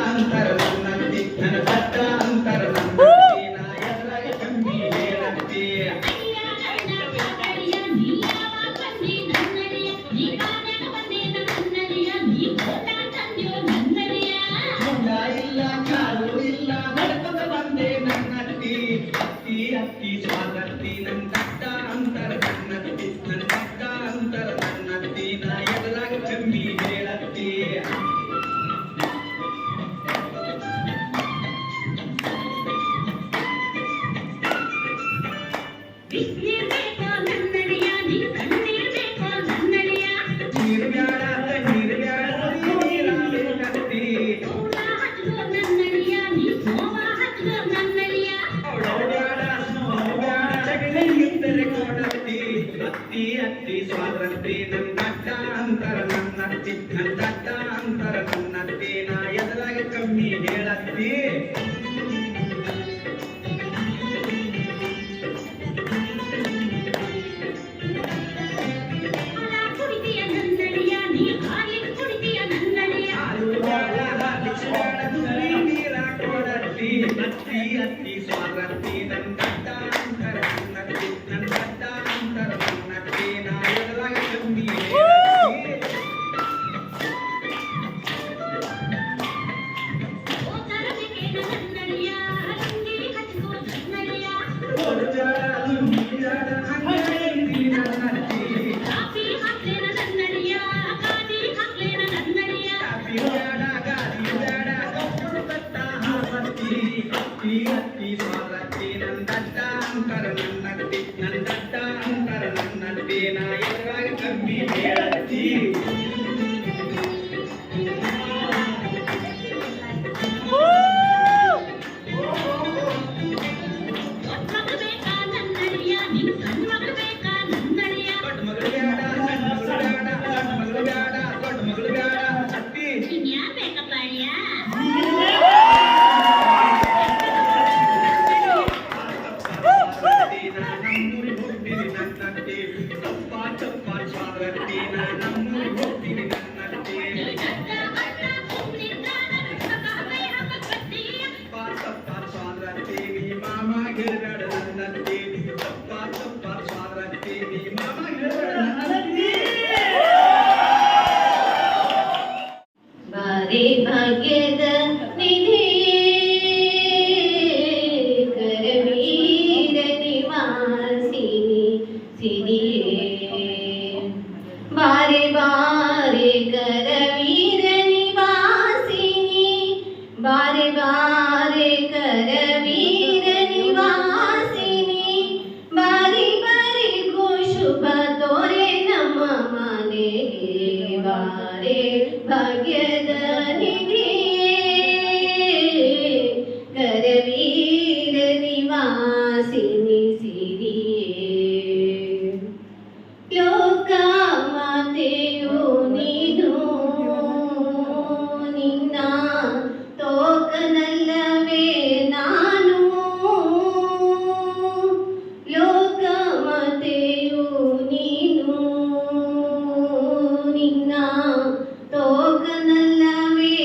ಅಂತರ ನನ್ನಂತಿ ನನ್ನ ದಟ್ಟ ಅಂತರ ನನ್ನಂತಿ ನಾ ಎದುರಾಗ ಕಮ್ಮಿ ಹೇಳಂತಿ ಇಲ್ಲ ಕಾಲು ಇಲ್ಲ ನಡ್ಕೊಂಡ ಬಂದೆ ನನ್ನತ್ತಿ ಅತ್ತಿ ಅತ್ತಿ ಸ್ವಾಗತ್ತಿ ನನ್ನ ದಟ್ಟ ಅಂತರ ನನ್ನಂತಿ ನನ್ನ ದಟ್ಟ ಅಂತರ ನನ್ನಂತಿ ನಾ ಎದುರಾಗ ಕಮ್ಮಿ ಹೇಳಂತಿ ಅತ್ತಿ ಸ್ವಾತಂತ್ರ್ಯ ನನ್ನ ದಟ್ಟ ಅಂತರ ನನ್ನತ್ತಿ ನನ್ನ ದಟ್ಟ ಅಂತರ ನನ್ನತ್ತಿ ನಾ ಎದುರಾಗ ಕಮ್ಮಿ ಹೇಳತ್ತಿ ಅತ್ತಿ ಅತ್ತಿ ಸ್ವಾತಂತ್ರ್ಯ ನನ್ನ ದಟ್ಟ ಅಂತರ ನನ್ನತ್ತಿ ನನ್ನ ದಟ್ಟ ಅಂತರ ನನ್ನತ್ತಿ ನಾ ಎದುರಾಗ ಕಮ್ಮಿ ಅತ್ತಿ ಸ್ವಾತಂತ್ರ್ಯ ನನ್ನ ದಟ್ಟ ಅಂತರ ನನ್ನತ್ತಿ ನನ್ನ ದಟ್ಟ ಅಂತರ ನನ್ನತ್ತಿ ನಾ ಎದುರಾಗ ಕಮ್ಮಿ ಹೇಳತ್ತಿ ಭಾಗ್ಯದ ನಿಧಿ ಕರವೀರ ನಿವಾಸಿನಿ ಸಿರಿಯೇ ಬಾರೆ ಬಾರೆ ಕರವೀರ ನಿವಾಸಿನಿ ಬಾರೆ ಬಾರೆ ಕರವೀರ ನಿವಾಸಿನಿ ಬಾರಿ ಬಾರಿಗೂ ಶುಭ ತೋರೆ ನಮ್ಮ ಮನೆಗೆ ಬಾರೆ ಭಾಗ್ಯದ ಕರವೀರ ನಿವಾಸಿನಿ ಸಿರಿಯೇ ಲೋಕ ಮಾತೆಯು ನೀನು ನಿನ್ನ ತೋಕನಲ್ಲವೇ ನಾನು ಲೋಕ ಮಾತೆಯು ನೀನು ನಿನ್ನ ತೋಕನಲ್ಲವೇ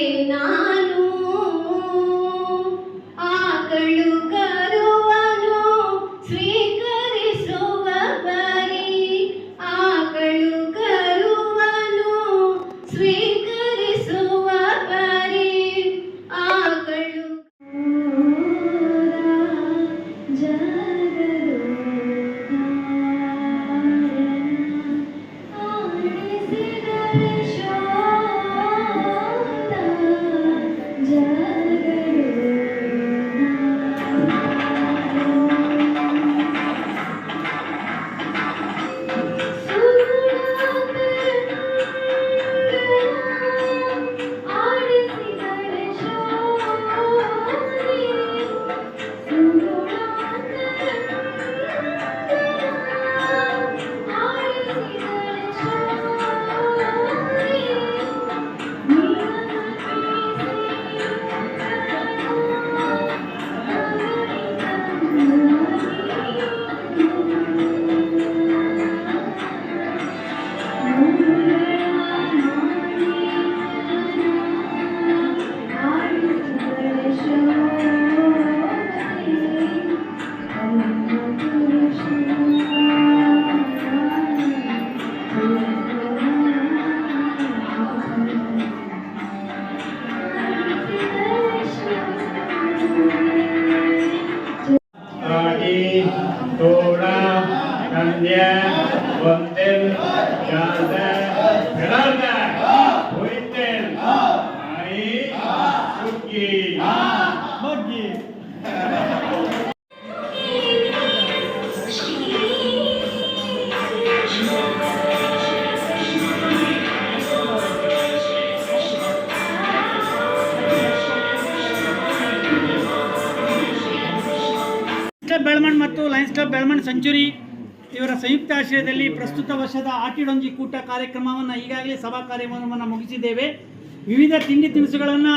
ಬಗ್ಗೆ ಕ್ಲಬ್ ಬೆಳಮಣ್ ಮತ್ತು ಲಯನ್ಸ್ ಕ್ಲಬ್ ಬೆಳಮಣ್ ಸೆಂಚುರಿ ಇವರ ಸಂಯುಕ್ತ ಆಶ್ರಯದಲ್ಲಿ ಪ್ರಸ್ತುತ ವರ್ಷದ ಆಟಿಡೊಂಜಿ ಕೂಟ ಕಾರ್ಯಕ್ರಮವನ್ನು ಈಗಾಗಲೇ ಸಭಾ ಕಾರ್ಯಕ್ರಮವನ್ನು ಮುಗಿಸಿದ್ದೇವೆ. ವಿವಿಧ ತಿಂಡಿ ತಿನಿಸುಗಳನ್ನು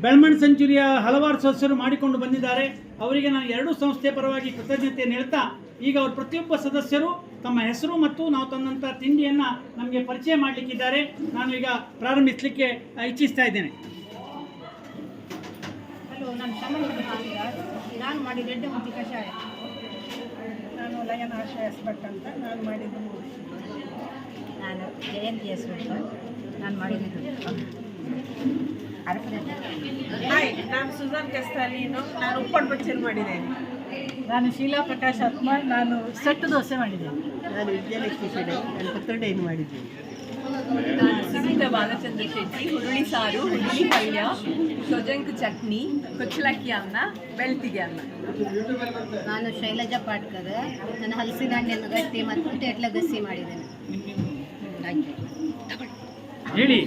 ಬೆಳಮಣ್ ಸೆಂಚುರಿಯ ಹಲವಾರು ಸದಸ್ಯರು ಮಾಡಿಕೊಂಡು ಬಂದಿದ್ದಾರೆ. ಅವರಿಗೆ ನಾನು ಎರಡೂ ಸಂಸ್ಥೆ ಪರವಾಗಿ ಕೃತಜ್ಞತೆಯನ್ನು ಹೇಳ್ತಾ, ಈಗ ಅವರು ಪ್ರತಿಯೊಬ್ಬ ಸದಸ್ಯರು ತಮ್ಮ ಹೆಸರು ಮತ್ತು ನಾವು ತಂದಂಥ ತಿಂಡಿಯನ್ನು ನಮಗೆ ಪರಿಚಯ ಮಾಡಲಿಕ್ಕಿದ್ದಾರೆ. ನಾನು ಈಗ ಪ್ರಾರಂಭಿಸಲಿಕ್ಕೆ ಇಚ್ಛಿಸ್ತಾ ಇದ್ದೇನೆ. ಹಲೋ, ನಾನು ಶ್ಯಾಮಲಾ ಹಾಲಿರಾಜ್. ನಾನು ಮಾಡಿದ ಎಡ್ಡೆ ಮುದ್ದೆ ಕಷಾಯ. ನಾನು ಲಯನ್ ಆಶ್ರಯ ಭಟ್ ಅಂತ. ನಾನು ಮಾಡಿದ್ದು ನಾನು ಜಯಂತಿ ಹೆಸರು. ನಾನು ಮಾಡಿದ್ದು ಹಾಯ್, ನಾನು ಸುಜಾನ್ ಕೆಸ್ತಾಲೀನು. ನಾನು ಉಪ್ಪಟ್ಟು ಬಚ್ಚಲು ಮಾಡಿದ್ದೇನೆ. ನಾನು ಶೀಲಾ ಪ್ರಕಾಶ್ ಆತ್ಮ. ನಾನು ಸೆಟ್ಟು ದೋಸೆ ಮಾಡಿದ್ದೇನೆ. ನಾನು ವಿದ್ಯಾಲಕ್ಷ್ಮಿ ಶೆಟ್ಟಿ. ನಾನು ಪತ್ರೊಡೆಯನ್ನು ಮಾಡಿದ್ದೇನೆ. ನಾನು ಸುನೀತಾ ಬಾಲಚಂದ್ರ ಶೆಟ್ಟಿ. ಹುರುಳಿ ಸಾರು, ಹುರುಳಿ ಪಲ್ಯ, ಸೊಜಂಕು ಚಟ್ನಿ, ಕುಚ್ಚಲಕ್ಕಿ ಅನ್ನ, ಬೆಳ್ತಿಗೆ ಅನ್ನ. ನಾನು ಶೈಲಜಾ ಪಾಟ್ಕರ್. ನಾನು ಹಲಸಿನ ಹಣ್ಣನ್ನು ಗಟ್ಟಿ ಮತ್ತು ಟೇಟ್ಲ ಗಸಿ ಮಾಡಿದ್ದೇನೆ. ಹೇಳಿ.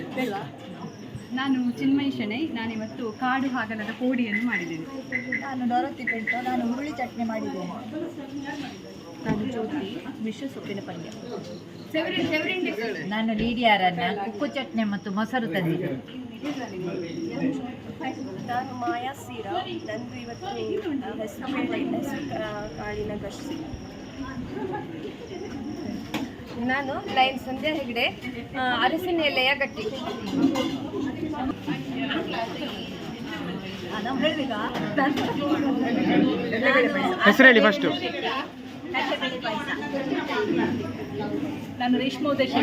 ನಾನು ಚಿನ್ಮಯಿ ಶೆಣೈ. ನಾನಿವತ್ತು ಕಾಡು ಹಾಗಲದ ಪೋಡಿಯನ್ನು ಮಾಡಿದ್ದೇನೆ. ನಾನು ಡೊರತಿ ಪೆಂಟು. ನಾನು ಹುರುಳಿ ಚಟ್ನಿ ಮಾಡಿದ್ದೇನೆ. ನಾನು ಜ್ಯೋತಿ, ಮಿಶ್ರ ಸೊಪ್ಪಿನ ಪಲ್ಯ. ನಾನು ಲೀಡಿಯಾರನ್ನ ಉಪ್ಪು ಚಟ್ನಿ ಮತ್ತು ಮೊಸರು ತಂದಿದ್ದೇನೆ. ನಾನು ಮಾಯಾ ಸೀರಾ. ನಂದು ಇವತ್ತು ಹೆಸರು ಕಾಳಿನ ಗಸಿ. ನಾನು ಲೈನ್ ಸಂಧ್ಯಾ ಹೆಗ್ಡೆ. ಅರಸಿನ ಎಲೆಯ ಗಟ್ಟಿ. ಹೆಸರು ಹೇಳಿ ಫಸ್ಟು. ನಾನು ರೇಷ್ಮೋದೇಶ.